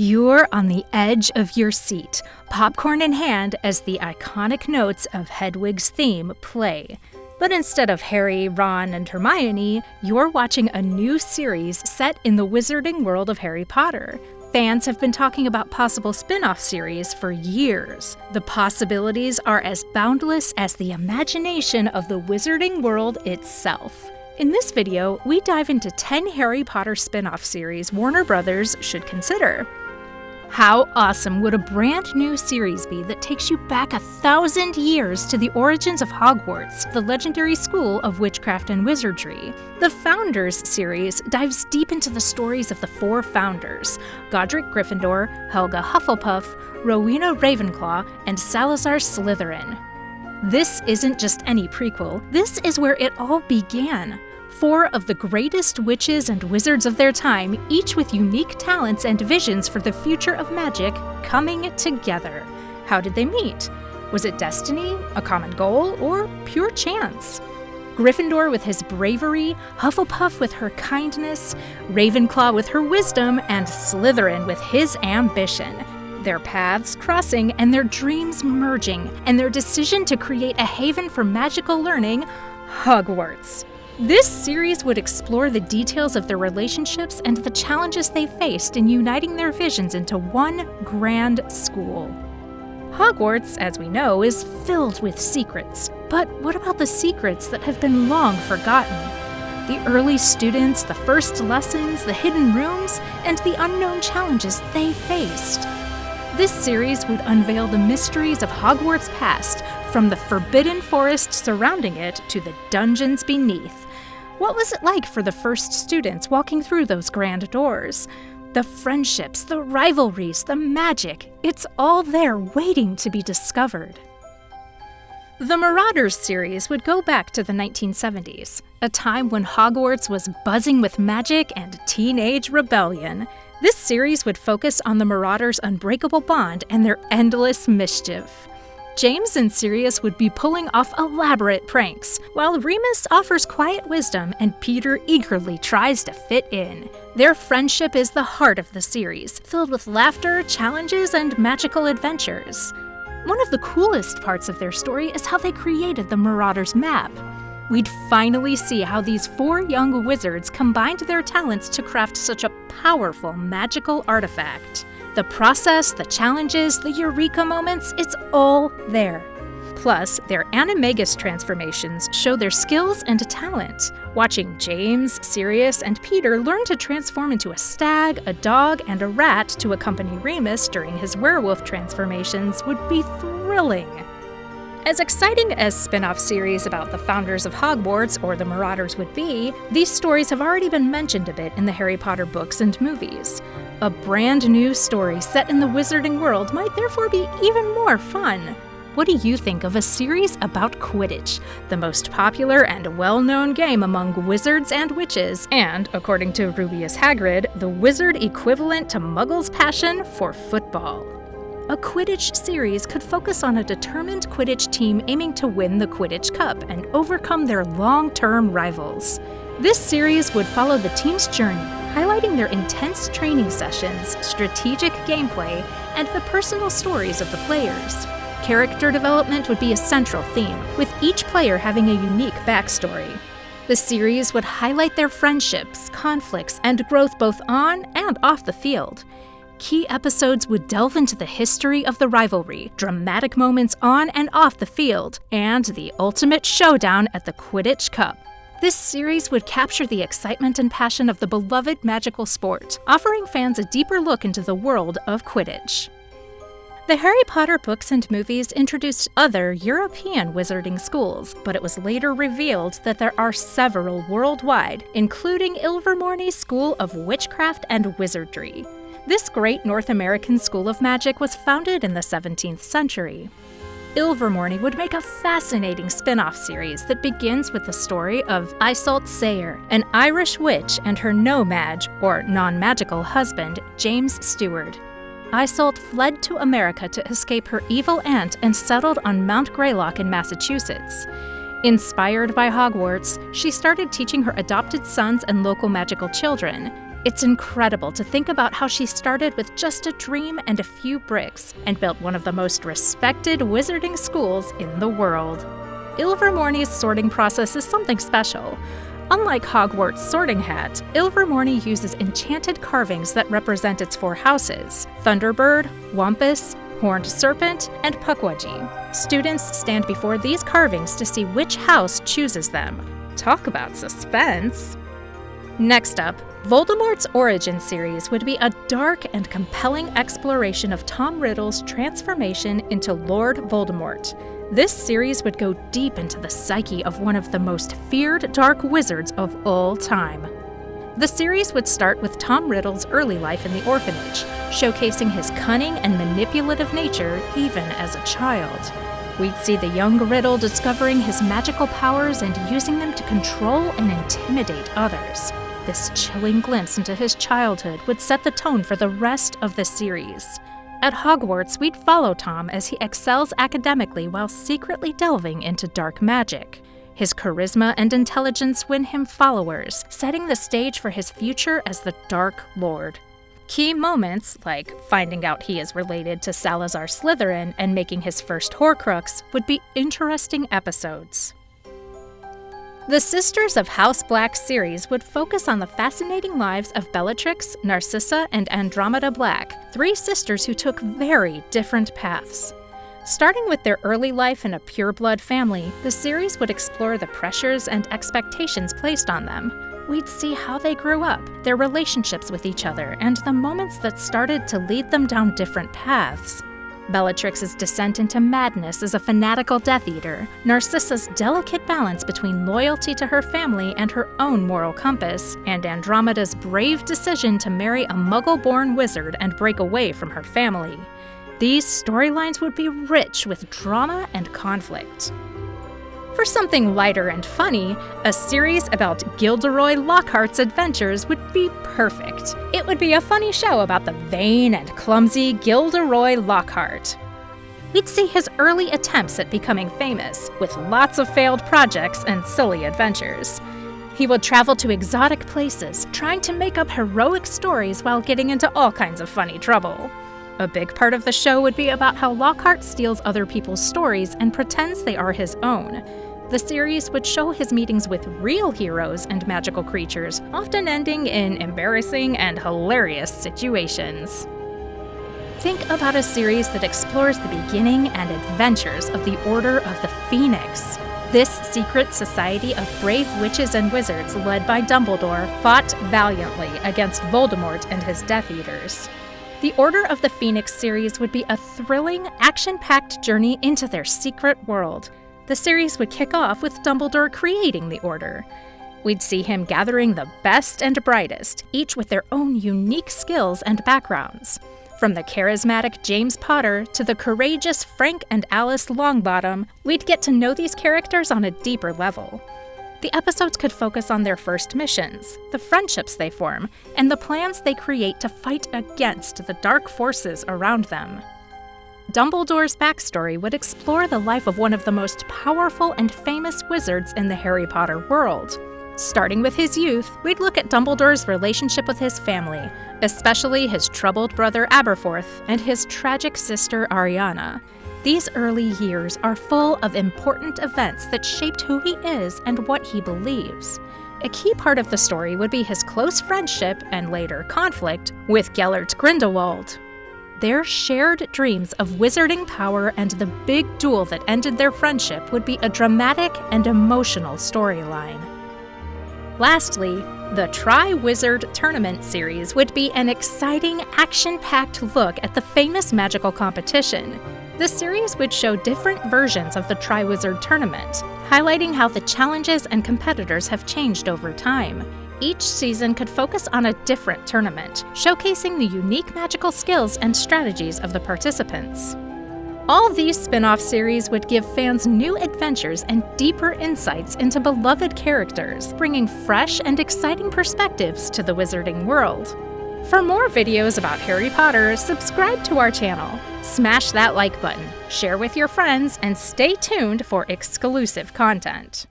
You're on the edge of your seat, popcorn in hand, as the iconic notes of Hedwig's theme play. But instead of Harry, Ron, and Hermione, you're watching a new series set in the wizarding world of Harry Potter. Fans have been talking about possible spin-off series for years. The possibilities are as boundless as the imagination of the wizarding world itself. In this video, we dive into 10 Harry Potter spin-off series Warner Brothers should consider. How awesome would a brand new series be that takes you back 1,000 years to the origins of Hogwarts, the legendary school of witchcraft and wizardry? The Founders series dives deep into the stories of the four founders: Godric Gryffindor, Helga Hufflepuff, Rowena Ravenclaw, and Salazar Slytherin. This isn't just any prequel, this is where it all began. 4 of the greatest witches and wizards of their time, each with unique talents and visions for the future of magic, coming together. How did they meet? Was it destiny, a common goal, or pure chance? Gryffindor with his bravery, Hufflepuff with her kindness, Ravenclaw with her wisdom, and Slytherin with his ambition. Their paths crossing and their dreams merging, and their decision to create a haven for magical learning, Hogwarts. This series would explore the details of their relationships and the challenges they faced in uniting their visions into one grand school. Hogwarts, as we know, is filled with secrets. But what about the secrets that have been long forgotten? The early students, the first lessons, the hidden rooms, and the unknown challenges they faced. This series would unveil the mysteries of Hogwarts' past, from the forbidden forest surrounding it to the dungeons beneath. What was it like for the first students walking through those grand doors? The friendships, the rivalries, the magic, it's all there waiting to be discovered. The Marauders series would go back to the 1970s, a time when Hogwarts was buzzing with magic and teenage rebellion. This series would focus on the Marauders' unbreakable bond and their endless mischief. James and Sirius would be pulling off elaborate pranks, while Remus offers quiet wisdom and Peter eagerly tries to fit in. Their friendship is the heart of the series, filled with laughter, challenges, and magical adventures. One of the coolest parts of their story is how they created the Marauders map. We'd finally see how these 4 young wizards combined their talents to craft such a powerful magical artifact. The process, the challenges, the eureka moments, it's all there. Plus, their animagus transformations show their skills and talent. Watching James, Sirius, and Peter learn to transform into a stag, a dog, and a rat to accompany Remus during his werewolf transformations would be thrilling. As exciting as spin-off series about the founders of Hogwarts or the Marauders would be, these stories have already been mentioned a bit in the Harry Potter books and movies. A brand new story set in the wizarding world might therefore be even more fun. What do you think of a series about Quidditch, the most popular and well-known game among wizards and witches, and, according to Rubeus Hagrid, the wizard equivalent to Muggles' passion for football? A Quidditch series could focus on a determined Quidditch team aiming to win the Quidditch Cup and overcome their long-term rivals. This series would follow the team's journey, highlighting their intense training sessions, strategic gameplay, and the personal stories of the players. Character development would be a central theme, with each player having a unique backstory. The series would highlight their friendships, conflicts, and growth both on and off the field. Key episodes would delve into the history of the rivalry, dramatic moments on and off the field, and the ultimate showdown at the Quidditch Cup. This series would capture the excitement and passion of the beloved magical sport, offering fans a deeper look into the world of Quidditch. The Harry Potter books and movies introduced other European wizarding schools, but it was later revealed that there are several worldwide, including Ilvermorny School of Witchcraft and Wizardry. This great North American school of magic was founded in the 17th century. Ilvermorny would make a fascinating spin-off series that begins with the story of Iseult Sayre, an Irish witch, and her no-mage, or non-magical husband, James Stewart. Iseult fled to America to escape her evil aunt and settled on Mount Greylock in Massachusetts. Inspired by Hogwarts, she started teaching her adopted sons and local magical children. It's incredible to think about how she started with just a dream and a few bricks and built one of the most respected wizarding schools in the world. Ilvermorny's sorting process is something special. Unlike Hogwarts' Sorting Hat, Ilvermorny uses enchanted carvings that represent its 4 houses: Thunderbird, Wampus, Horned Serpent, and Pukwudgie. Students stand before these carvings to see which house chooses them. Talk about suspense! Next up, Voldemort's origin series would be a dark and compelling exploration of Tom Riddle's transformation into Lord Voldemort. This series would go deep into the psyche of one of the most feared dark wizards of all time. The series would start with Tom Riddle's early life in the orphanage, showcasing his cunning and manipulative nature even as a child. We'd see the young Riddle discovering his magical powers and using them to control and intimidate others. This chilling glimpse into his childhood would set the tone for the rest of the series. At Hogwarts, we'd follow Tom as he excels academically while secretly delving into dark magic. His charisma and intelligence win him followers, setting the stage for his future as the Dark Lord. Key moments, like finding out he is related to Salazar Slytherin and making his first Horcrux, would be interesting episodes. The Sisters of House Black series would focus on the fascinating lives of Bellatrix, Narcissa, and Andromeda Black, 3 sisters who took very different paths. Starting with their early life in a pure-blood family, the series would explore the pressures and expectations placed on them. We'd see how they grew up, their relationships with each other, and the moments that started to lead them down different paths. Bellatrix's descent into madness as a fanatical Death Eater, Narcissa's delicate balance between loyalty to her family and her own moral compass, and Andromeda's brave decision to marry a Muggle-born wizard and break away from her family. These storylines would be rich with drama and conflict. For something lighter and funny, a series about Gilderoy Lockhart's adventures would be perfect. It would be a funny show about the vain and clumsy Gilderoy Lockhart. We'd see his early attempts at becoming famous, with lots of failed projects and silly adventures. He would travel to exotic places, trying to make up heroic stories while getting into all kinds of funny trouble. A big part of the show would be about how Lockhart steals other people's stories and pretends they are his own. The series would show his meetings with real heroes and magical creatures, often ending in embarrassing and hilarious situations. Think about a series that explores the beginning and adventures of the Order of the Phoenix. This secret society of brave witches and wizards led by Dumbledore fought valiantly against Voldemort and his Death Eaters. The Order of the Phoenix series would be a thrilling, action-packed journey into their secret world. The series would kick off with Dumbledore creating the Order. We'd see him gathering the best and brightest, each with their own unique skills and backgrounds. From the charismatic James Potter to the courageous Frank and Alice Longbottom, we'd get to know these characters on a deeper level. The episodes could focus on their first missions, the friendships they form, and the plans they create to fight against the dark forces around them. Dumbledore's backstory would explore the life of one of the most powerful and famous wizards in the Harry Potter world. Starting with his youth, we'd look at Dumbledore's relationship with his family, especially his troubled brother Aberforth and his tragic sister Ariana. These early years are full of important events that shaped who he is and what he believes. A key part of the story would be his close friendship, and later conflict, with Gellert Grindelwald. Their shared dreams of wizarding power and the big duel that ended their friendship would be a dramatic and emotional storyline. Lastly, the Triwizard Tournament series would be an exciting, action-packed look at the famous magical competition. The series would show different versions of the Triwizard Tournament, highlighting how the challenges and competitors have changed over time. Each season could focus on a different tournament, showcasing the unique magical skills and strategies of the participants. All these spin-off series would give fans new adventures and deeper insights into beloved characters, bringing fresh and exciting perspectives to the wizarding world. For more videos about Harry Potter, subscribe to our channel, smash that like button, share with your friends, and stay tuned for exclusive content.